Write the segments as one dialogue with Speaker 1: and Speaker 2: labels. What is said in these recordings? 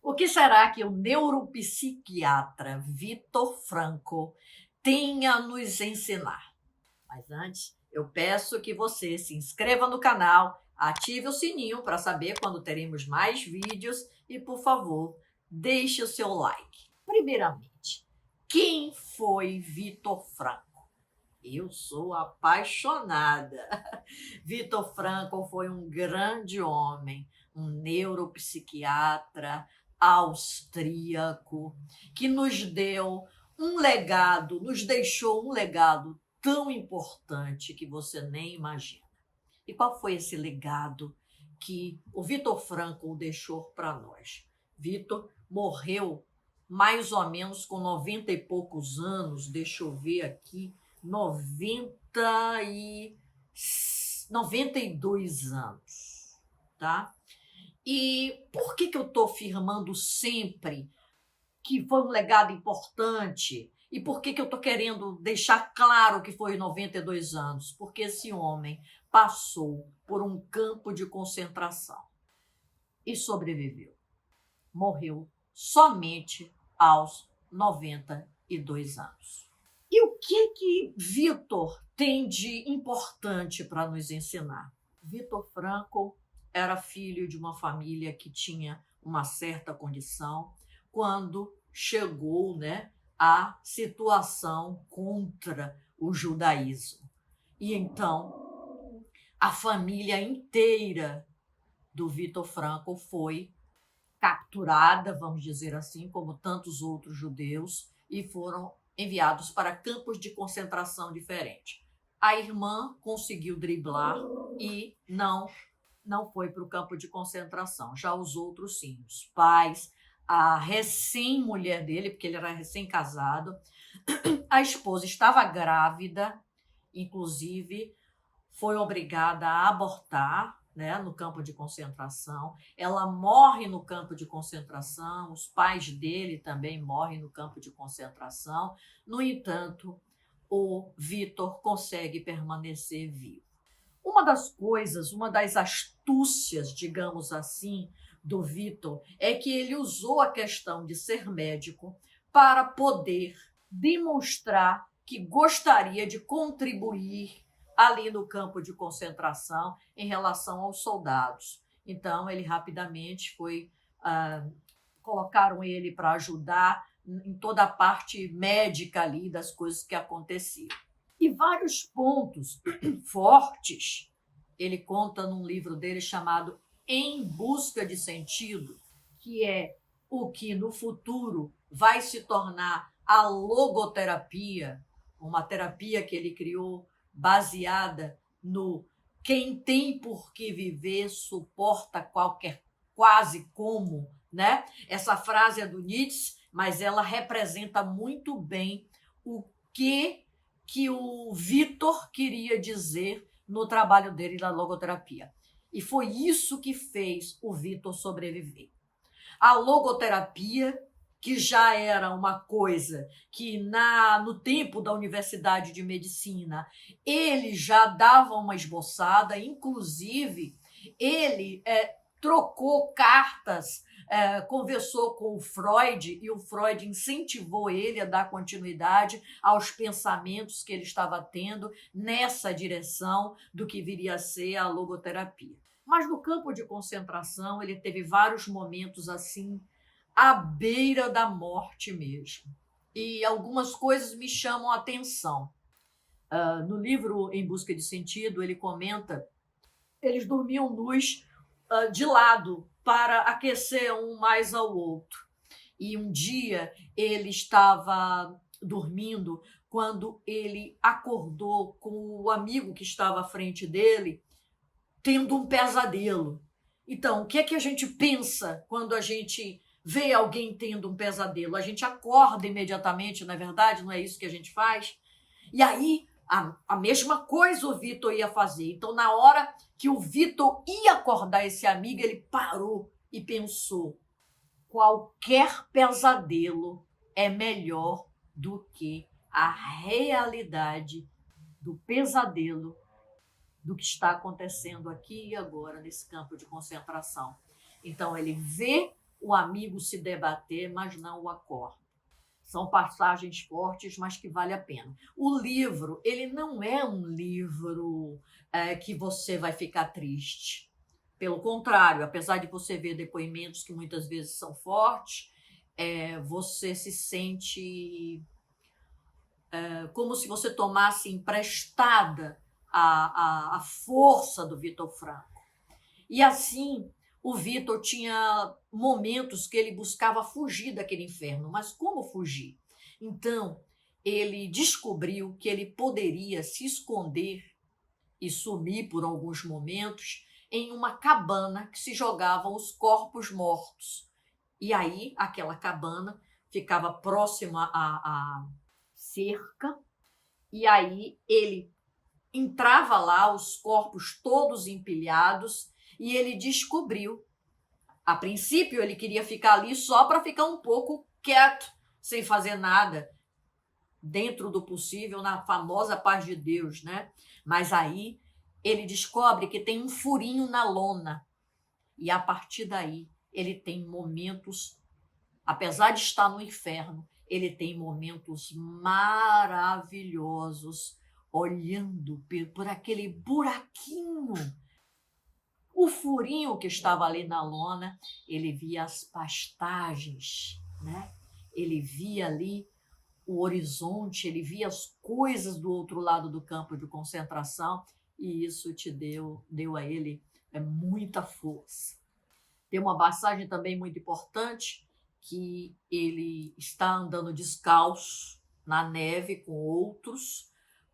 Speaker 1: O que será que o neuropsiquiatra Viktor Frankl tem a nos ensinar? Mas antes, eu peço que você se inscreva no canal, ative o sininho para saber quando teremos mais vídeos e, por favor, deixe o seu like. Primeiramente, quem foi Viktor Frankl? Eu sou apaixonada. Viktor Frankl foi um grande homem, um neuropsiquiatra austríaco, que nos deu um legado, nos deixou um legado tão importante que você nem imagina. E qual foi esse legado que o Viktor Frankl deixou para nós? Viktor morreu mais ou menos com 90 e poucos anos, deixa eu ver aqui, 92 anos, tá? E por que eu estou afirmando sempre que foi um legado importante? E por que eu estou querendo deixar claro que foi 92 anos? Porque esse homem passou por um campo de concentração e sobreviveu. Morreu somente aos 92 anos. E o que Viktor tem de importante para nos ensinar? Viktor Frankl era filho de uma família que tinha uma certa condição quando chegou, a situação contra o judaísmo. E então, a família inteira do Viktor Frankl foi capturada, vamos dizer assim, como tantos outros judeus, e foram enviados para campos de concentração diferentes. A irmã conseguiu driblar e não foi para o campo de concentração. Já os outros, sim, os pais, a recém-mulher dele, porque ele era recém-casado, a esposa estava grávida, inclusive foi obrigada a abortar, no campo de concentração. Ela morre no campo de concentração, os pais dele também morrem no campo de concentração. No entanto, o Viktor consegue permanecer vivo. Uma das astúcias, digamos assim, do Viktor é que ele usou a questão de ser médico para poder demonstrar que gostaria de contribuir ali no campo de concentração em relação aos soldados. Então, ele rapidamente colocaram ele para ajudar em toda a parte médica ali das coisas que aconteciam. E vários pontos fortes ele conta num livro dele chamado Em Busca de Sentido, que é o que no futuro vai se tornar a logoterapia, uma terapia que ele criou baseada no quem tem por que viver suporta qualquer quase como, Essa frase é do Nietzsche, mas ela representa muito bem o que o Viktor queria dizer no trabalho dele na logoterapia. E foi isso que fez o Viktor sobreviver. A logoterapia, que já era uma coisa que no tempo da Universidade de Medicina ele já dava uma esboçada, inclusive ele trocou cartas, conversou com o Freud, e o Freud incentivou ele a dar continuidade aos pensamentos que ele estava tendo nessa direção do que viria a ser a logoterapia. Mas no campo de concentração ele teve vários momentos assim, à beira da morte mesmo. E algumas coisas me chamam a atenção. No livro Em Busca de Sentido, ele comenta, eles dormiam nus de lado para aquecer um mais ao outro. E um dia ele estava dormindo quando ele acordou com o amigo que estava à frente dele tendo um pesadelo. Então, o que é que a gente pensa quando a gente vê alguém tendo um pesadelo? A gente acorda imediatamente, não é verdade? Não é isso que a gente faz? E aí, a mesma coisa o Viktor ia fazer. Então, na hora que o Viktor ia acordar esse amigo, ele parou e pensou: qualquer pesadelo é melhor do que a realidade do pesadelo do que está acontecendo aqui e agora nesse campo de concentração. Então, ele vê o amigo se debater, mas não o acorda. São passagens fortes, mas que vale a pena. O livro, ele não é um livro que você vai ficar triste. Pelo contrário, apesar de você ver depoimentos que muitas vezes são fortes, você se sente como se você tomasse emprestada a força do Vitor Franco. E assim, o Vitor tinha momentos que ele buscava fugir daquele inferno. Mas como fugir? Então, ele descobriu que ele poderia se esconder e sumir por alguns momentos em uma cabana que se jogavam os corpos mortos. E aí, aquela cabana ficava próxima à cerca, e aí ele entrava lá, os corpos todos empilhados, e ele descobriu. A princípio, ele queria ficar ali só para ficar um pouco quieto, sem fazer nada, dentro do possível, na famosa paz de Deus, né? Mas aí ele descobre que tem um furinho na lona, e a partir daí ele tem momentos, apesar de estar no inferno, ele tem momentos maravilhosos, olhando por aquele buraquinho. O furinho que estava ali na lona, ele via as pastagens, né? Ele via ali o horizonte, ele via as coisas do outro lado do campo de concentração, e isso deu a ele muita força. Tem uma passagem também muito importante, que ele está andando descalço na neve com outros,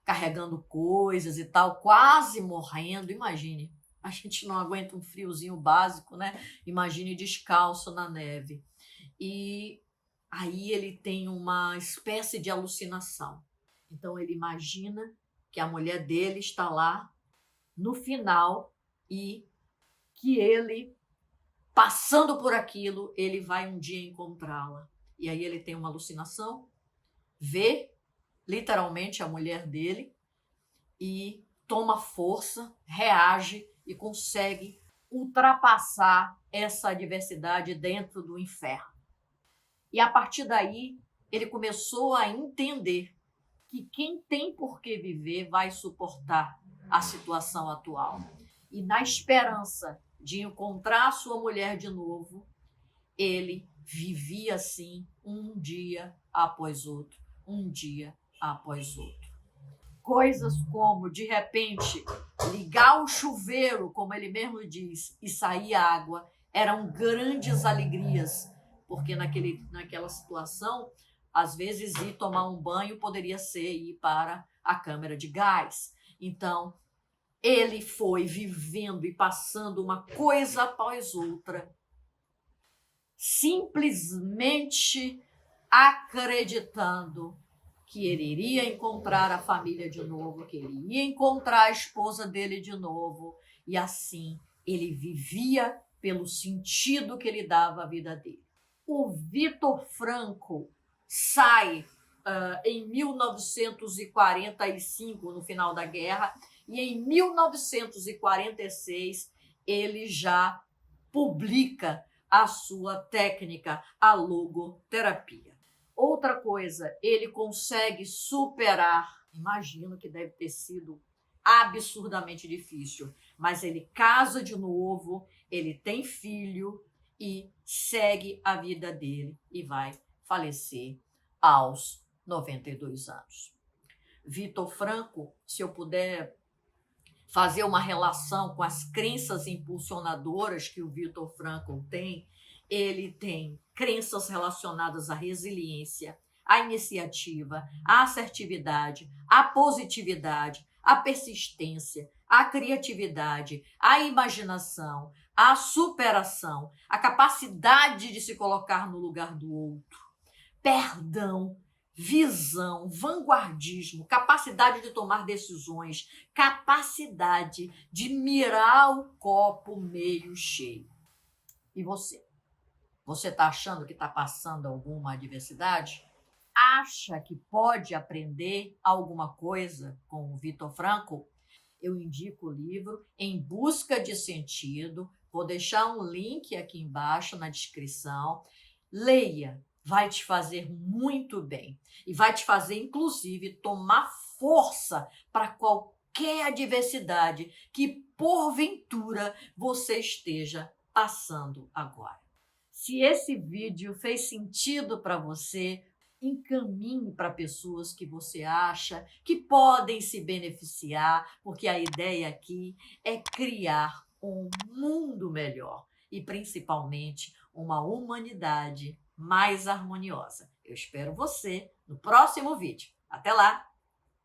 Speaker 1: carregando coisas e tal, quase morrendo. Imagine, a gente não aguenta um friozinho básico, né? Imagine descalço na neve. E aí ele tem uma espécie de alucinação. Então ele imagina que a mulher dele está lá no final e que ele, passando por aquilo, ele vai um dia encontrá-la. E aí ele tem uma alucinação, vê literalmente a mulher dele e toma força, reage e consegue ultrapassar essa adversidade dentro do inferno. E a partir daí, ele começou a entender que quem tem por que viver vai suportar a situação atual. E na esperança de encontrar sua mulher de novo, ele vivia assim um dia após outro, um dia após outro. Coisas como, de repente, ligar o chuveiro, como ele mesmo diz, e sair água, eram grandes alegrias, porque naquela situação, às vezes ir tomar um banho poderia ser ir para a câmara de gás. Então, ele foi vivendo e passando uma coisa após outra, simplesmente acreditando que ele iria encontrar a família de novo, que ele ia encontrar a esposa dele de novo, e assim ele vivia pelo sentido que ele dava à vida dele. O Vitor Franco sai em 1945, no final da guerra, e em 1946 ele já publica a sua técnica, a logoterapia. Outra coisa, ele consegue superar, imagino que deve ter sido absurdamente difícil, mas ele casa de novo, ele tem filho e segue a vida dele e vai falecer aos 92 anos. Vitor Franco, se eu puder fazer uma relação com as crenças impulsionadoras que o Vitor Franco tem, ele tem crenças relacionadas à resiliência, à iniciativa, à assertividade, à positividade, à persistência, à criatividade, à imaginação, à superação, à capacidade de se colocar no lugar do outro, perdão, visão, vanguardismo, capacidade de tomar decisões, capacidade de mirar o copo meio cheio. E você? Você está achando que está passando alguma adversidade? Acha que pode aprender alguma coisa com o Vitor Franco? Eu indico o livro Em Busca de Sentido, Vou deixar um link aqui embaixo na descrição. Leia, vai te fazer muito bem e vai te fazer, inclusive, tomar força para qualquer adversidade que, porventura, você esteja passando agora. Se esse vídeo fez sentido para você, encaminhe para pessoas que você acha que podem se beneficiar, porque a ideia aqui é criar um mundo melhor e, principalmente, uma humanidade mais harmoniosa. Eu espero você no próximo vídeo. Até lá!